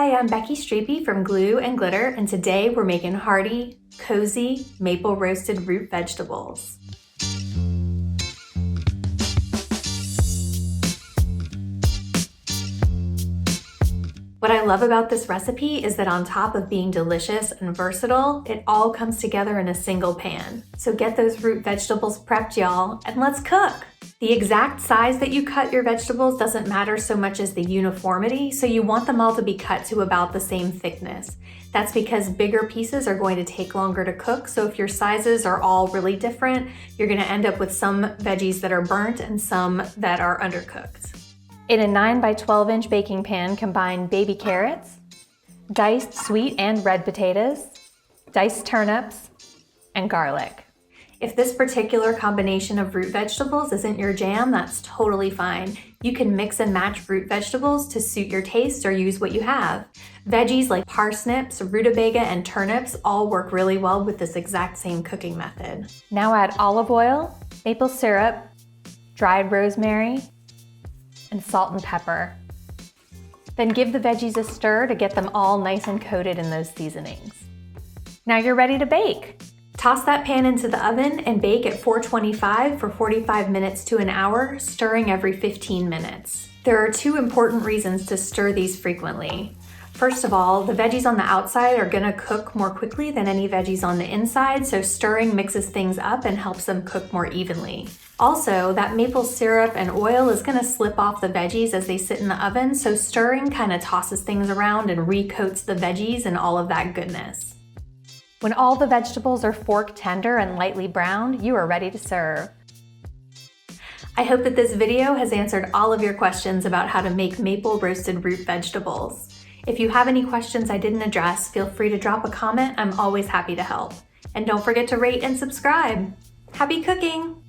Hi, I'm Becky Strapey from Glue and Glitter, and today we're making hearty, cozy, maple roasted root vegetables. What I love about this recipe is that on top of being delicious and versatile, it all comes together in a single pan. So get those root vegetables prepped, y'all, and let's cook! The exact size that you cut your vegetables doesn't matter so much as the uniformity, so you want them all to be cut to about the same thickness. That's because bigger pieces are going to take longer to cook, so if your sizes are all really different, you're gonna end up with some veggies that are burnt and some that are undercooked. In a 9 by 12 inch baking pan, combine baby carrots, diced sweet and red potatoes, diced turnips, and garlic. If this particular combination of root vegetables isn't your jam, that's totally fine. You can mix and match root vegetables to suit your taste or use what you have. Veggies like parsnips, rutabaga, and turnips all work really well with this exact same cooking method. Now add olive oil, maple syrup, dried rosemary, and salt and pepper. Then give the veggies a stir to get them all nice and coated in those seasonings. Now you're ready to bake. Toss that pan into the oven and bake at 425 for 45 minutes to an hour, stirring every 15 minutes. There are two important reasons to stir these frequently. First of all, the veggies on the outside are gonna cook more quickly than any veggies on the inside, so stirring mixes things up and helps them cook more evenly. Also, that maple syrup and oil is gonna slip off the veggies as they sit in the oven, so stirring kind of tosses things around and recoats the veggies and all of that goodness. When all the vegetables are fork tender and lightly browned, you are ready to serve. I hope that this video has answered all of your questions about how to make maple roasted root vegetables. If you have any questions I didn't address, feel free to drop a comment. I'm always happy to help. And don't forget to rate and subscribe. Happy cooking!